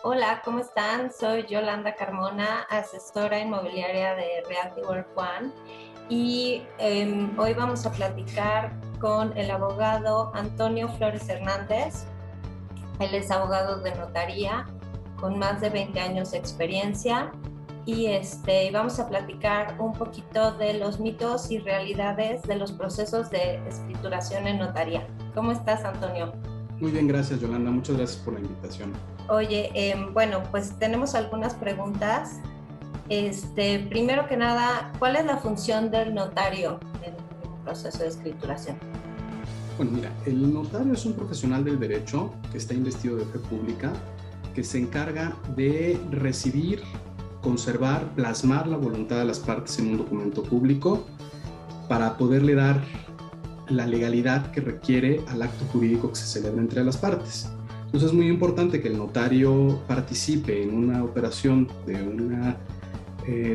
Hola, ¿cómo están? Soy Yolanda Carmona, asesora inmobiliaria de Realty Work One y hoy vamos a platicar con el abogado Antonio Flores Hernández. Él es abogado de notaría con más de 20 años de experiencia y vamos a platicar un poquito de los mitos y realidades de los procesos de escrituración en notaría. ¿Cómo estás, Antonio? Muy bien, gracias Yolanda, muchas gracias por la invitación. Oye, bueno, pues tenemos algunas preguntas. Primero que nada, ¿cuál es la función del notario en un proceso de escrituración? Bueno, mira, el notario es un profesional del derecho que está investido de fe pública, que se encarga de recibir, conservar, plasmar la voluntad de las partes en un documento público para poderle dar la legalidad que requiere al acto jurídico que se celebra entre las partes. Entonces es muy importante que el notario participe en una operación de una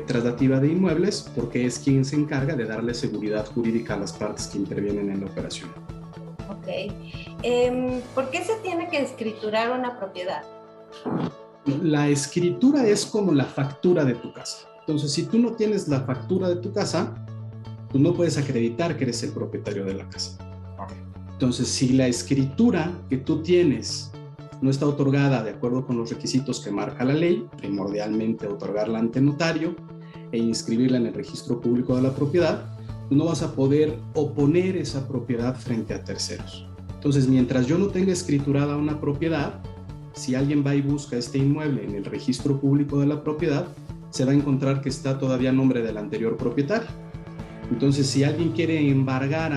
traslativa de inmuebles porque es quien se encarga de darle seguridad jurídica a las partes que intervienen en la operación. Ok. ¿Por qué se tiene que escriturar una propiedad? La escritura es como la factura de tu casa. Entonces, si tú no tienes la factura de tu casa, tú no puedes acreditar que eres el propietario de la casa. Entonces, si la escritura que tú tienes no está otorgada de acuerdo con los requisitos que marca la ley, primordialmente otorgarla ante notario e inscribirla en el registro público de la propiedad, no vas a poder oponer esa propiedad frente a terceros. Entonces, mientras yo no tenga escriturada una propiedad, si alguien va y busca este inmueble en el registro público de la propiedad, se va a encontrar que está todavía a nombre del anterior propietario. Entonces, si alguien quiere embargar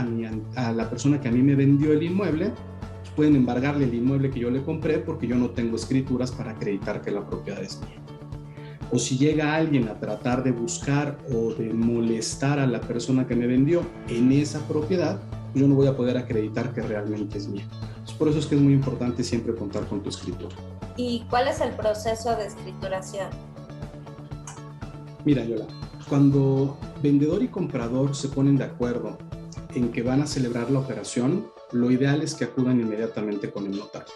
a la persona que a mí me vendió el inmueble, pueden embargarle el inmueble que yo le compré porque yo no tengo escrituras para acreditar que la propiedad es mía. O si llega alguien a tratar de buscar o de molestar a la persona que me vendió en esa propiedad, yo no voy a poder acreditar que realmente es mía. Por eso es que es muy importante siempre contar con tu escritura. ¿Y cuál es el proceso de escrituración? Mira, Yola, cuando vendedor y comprador se ponen de acuerdo en que van a celebrar la operación, lo ideal es que acudan inmediatamente con el notario.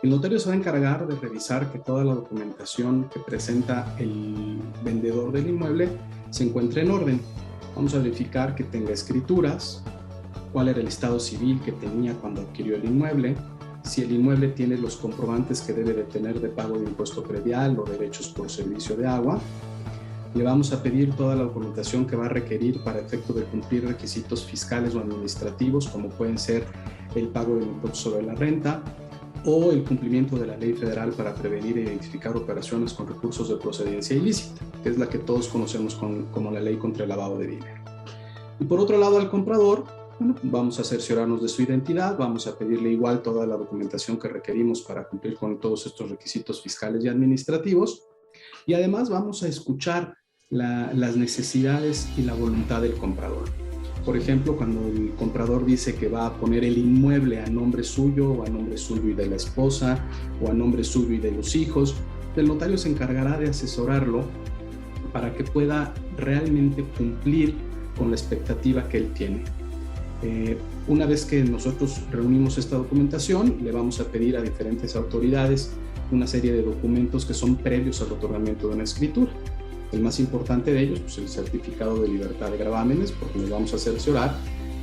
El notario se va a encargar de revisar que toda la documentación que presenta el vendedor del inmueble se encuentre en orden. Vamos a verificar que tenga escrituras, cuál era el estado civil que tenía cuando adquirió el inmueble, si el inmueble tiene los comprobantes que debe de tener de pago de impuesto predial o derechos por servicio de agua. Le vamos a pedir toda la documentación que va a requerir para efecto de cumplir requisitos fiscales o administrativos, como pueden ser el pago del impuesto sobre la renta o el cumplimiento de la ley federal para prevenir e identificar operaciones con recursos de procedencia ilícita, que es la que todos conocemos como la ley contra el lavado de dinero. Y por otro lado, al comprador, bueno, vamos a cerciorarnos de su identidad, vamos a pedirle igual toda la documentación que requerimos para cumplir con todos estos requisitos fiscales y administrativos, y además vamos a escuchar las necesidades y la voluntad del comprador. Por ejemplo, cuando el comprador dice que va a poner el inmueble a nombre suyo o a nombre suyo y de la esposa o a nombre suyo y de los hijos, el notario se encargará de asesorarlo para que pueda realmente cumplir con la expectativa que él tiene. Una vez que nosotros reunimos esta documentación, le vamos a pedir a diferentes autoridades una serie de documentos que son previos al otorgamiento de una escritura. El más importante de ellos, pues el certificado de libertad de gravámenes, porque nos vamos a cerciorar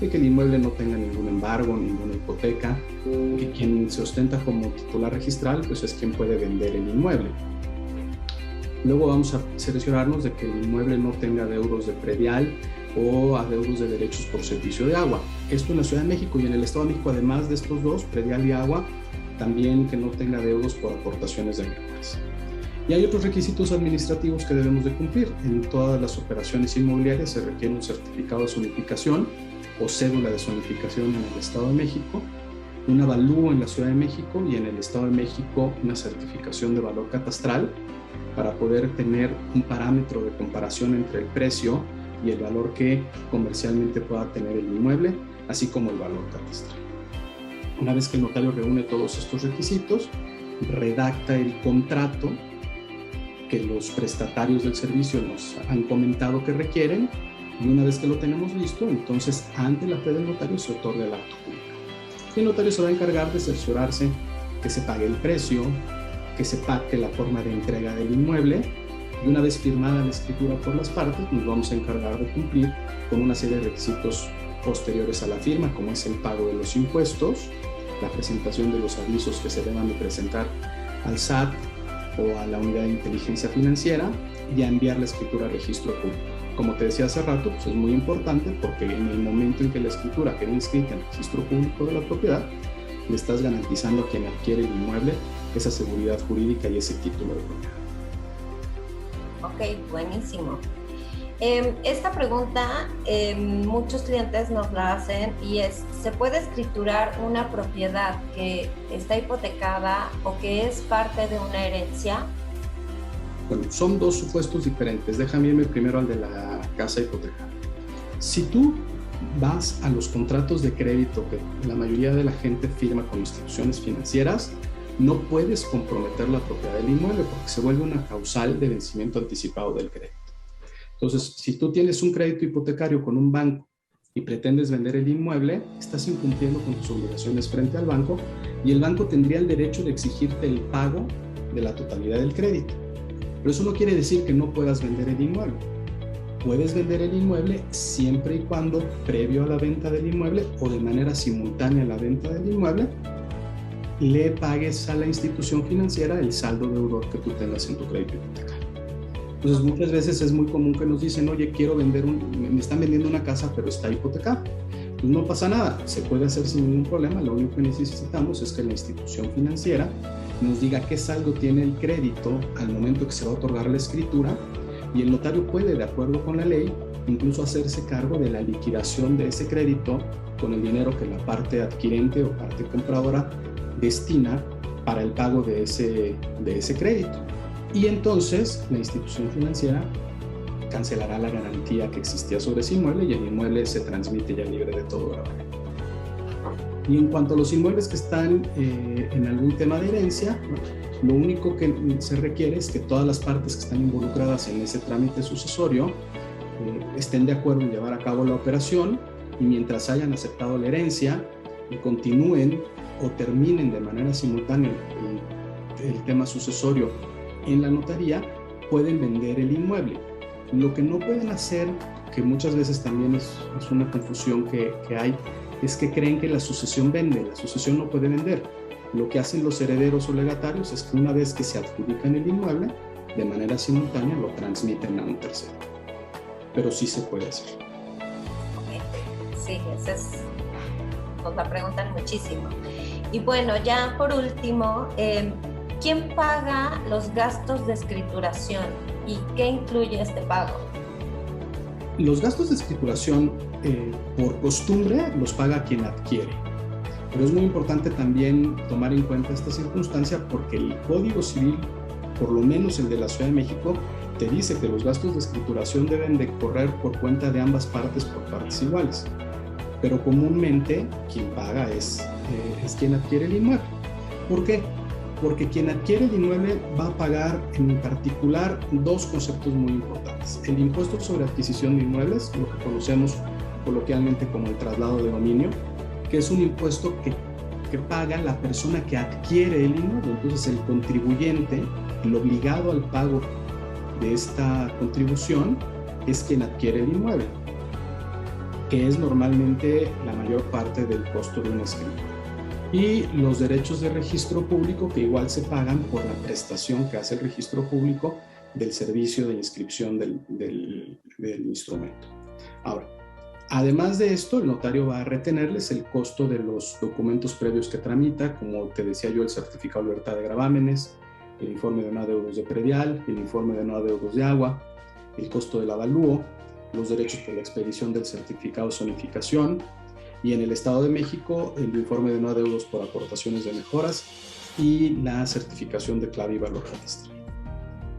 de que el inmueble no tenga ningún embargo, ninguna hipoteca, que quien se ostenta como titular registral, pues es quien puede vender el inmueble. Luego vamos a cerciorarnos de que el inmueble no tenga adeudos de predial o adeudos de derechos por servicio de agua. Esto en la Ciudad de México y en el Estado de México, además de estos dos, predial y agua, también que no tenga adeudos por aportaciones de animales. Y hay otros requisitos administrativos que debemos de cumplir. En todas las operaciones inmobiliarias se requiere un certificado de zonificación o cédula de zonificación en el Estado de México, un avalúo en la Ciudad de México y en el Estado de México una certificación de valor catastral para poder tener un parámetro de comparación entre el precio y el valor que comercialmente pueda tener el inmueble, así como el valor catastral. Una vez que el notario reúne todos estos requisitos, redacta el contrato que los prestatarios del servicio nos han comentado que requieren, y una vez que lo tenemos listo, entonces ante la fe del notario se otorga el acto público. Y el notario se va a encargar de cerciorarse que se pague el precio, que se pacte la forma de entrega del inmueble, y una vez firmada la escritura por las partes, nos vamos a encargar de cumplir con una serie de requisitos posteriores a la firma, como es el pago de los impuestos, la presentación de los avisos que se deban de presentar al SAT o a la unidad de inteligencia financiera, y a enviar la escritura a registro público. Como te decía hace rato, pues es muy importante porque en el momento en que la escritura quede inscrita en el registro público de la propiedad, le estás garantizando a quien adquiere el inmueble esa seguridad jurídica y ese título de propiedad. Ok, buenísimo. Esta pregunta muchos clientes nos la hacen y es, ¿se puede escriturar una propiedad que está hipotecada o que es parte de una herencia? Bueno, son dos supuestos diferentes. Déjame irme primero al de la casa hipotecada. Si tú vas a los contratos de crédito que la mayoría de la gente firma con instituciones financieras, no puedes comprometer la propiedad del inmueble porque se vuelve una causal de vencimiento anticipado del crédito. Entonces, si tú tienes un crédito hipotecario con un banco y pretendes vender el inmueble, estás incumpliendo con tus obligaciones frente al banco y el banco tendría el derecho de exigirte el pago de la totalidad del crédito. Pero eso no quiere decir que no puedas vender el inmueble. Puedes vender el inmueble siempre y cuando, previo a la venta del inmueble o de manera simultánea a la venta del inmueble, le pagues a la institución financiera el saldo deudor que tú tengas en tu crédito hipotecario. Entonces, muchas veces es muy común que nos dicen, oye, quiero vender me están vendiendo una casa, pero está hipotecada. Pues no pasa nada, se puede hacer sin ningún problema. Lo único que necesitamos es que la institución financiera nos diga qué saldo tiene el crédito al momento que se va a otorgar la escritura, y el notario puede, de acuerdo con la ley, incluso hacerse cargo de la liquidación de ese crédito con el dinero que la parte adquirente o parte compradora destina para el pago de ese crédito. Y entonces la institución financiera cancelará la garantía que existía sobre ese inmueble y el inmueble se transmite ya libre de todo gravamen. Y en cuanto a los inmuebles que están en algún tema de herencia, lo único que se requiere es que todas las partes que están involucradas en ese trámite sucesorio estén de acuerdo en llevar a cabo la operación, y mientras hayan aceptado la herencia y continúen o terminen de manera simultánea el tema sucesorio en la notaría, pueden vender el inmueble. Lo que no pueden hacer, que muchas veces también es una confusión que hay, es que creen que la sucesión vende. La sucesión no puede vender. Lo que hacen los herederos o legatarios es que una vez que se adjudican el inmueble, de manera simultánea lo transmiten a un tercero. Pero sí se puede hacer. Sí, esa nos la preguntan muchísimo. Y bueno, ya por último, ¿quién paga los gastos de escrituración y qué incluye este pago? Los gastos de escrituración, por costumbre, los paga quien adquiere. Pero es muy importante también tomar en cuenta esta circunstancia porque el Código Civil, por lo menos el de la Ciudad de México, te dice que los gastos de escrituración deben de correr por cuenta de ambas partes por partes iguales. Pero comúnmente quien paga es quien adquiere el inmueble. ¿Por qué? Porque quien adquiere el inmueble va a pagar en particular dos conceptos muy importantes. El impuesto sobre adquisición de inmuebles, lo que conocemos coloquialmente como el traslado de dominio, que es un impuesto que paga la persona que adquiere el inmueble. Entonces el contribuyente, el obligado al pago de esta contribución, es quien adquiere el inmueble, que es normalmente la mayor parte del costo de una escritura. Y los derechos de registro público, que igual se pagan por la prestación que hace el registro público del servicio de inscripción del instrumento. Ahora, además de esto, el notario va a retenerles el costo de los documentos previos que tramita, como te decía yo, el certificado de libertad de gravámenes, el informe de no adeudos de predial, el informe de no adeudos de agua, el costo del avalúo, los derechos por la expedición del certificado de zonificación, y en el Estado de México el informe de no adeudos por aportaciones de mejoras y la certificación de clave y valor registral.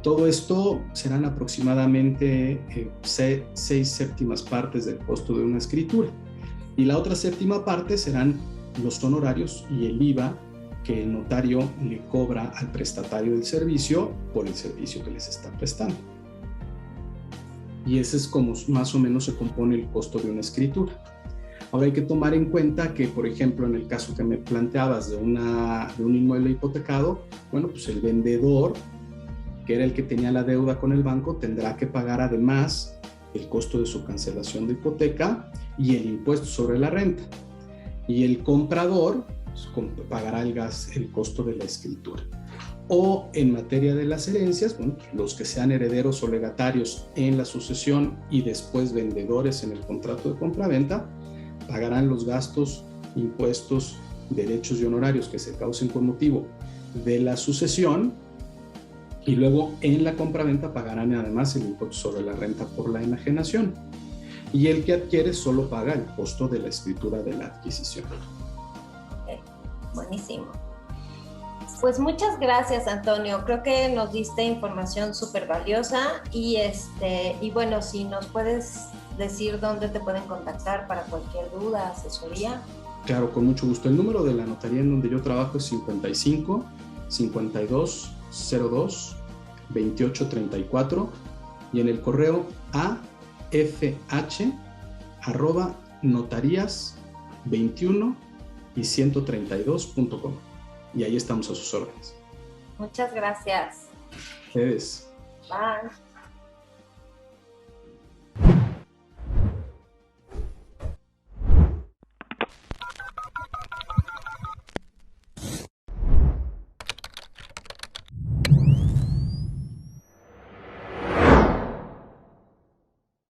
Todo esto serán aproximadamente 6/7 partes del costo de una escritura, y la otra 7ª parte serán los honorarios y el IVA que el notario le cobra al prestatario del servicio por el servicio que les está prestando. Y ese es como más o menos se compone el costo de una escritura. Ahora hay que tomar en cuenta que, por ejemplo, en el caso que me planteabas de un inmueble hipotecado, bueno, pues el vendedor, que era el que tenía la deuda con el banco, tendrá que pagar además el costo de su cancelación de hipoteca y el impuesto sobre la renta. Y el comprador pues, pagará el costo de la escritura. O en materia de las herencias, bueno, los que sean herederos o legatarios en la sucesión y después vendedores en el contrato de compraventa, pagarán los gastos, impuestos, derechos y honorarios que se causen con motivo de la sucesión, y luego en la compraventa pagarán además el impuesto sobre la renta por la enajenación. Y el que adquiere solo paga el costo de la escritura de la adquisición. Okay. Buenísimo. Pues muchas gracias, Antonio. Creo que nos diste información súper valiosa y bueno, si nos puedes decir dónde te pueden contactar para cualquier duda, asesoría. Claro, con mucho gusto. El número de la notaría en donde yo trabajo es 55 52 02 28 34 y en el correo afh@notarías21 y 132.com. Y ahí estamos a sus órdenes. Muchas gracias. Ustedes. Bye.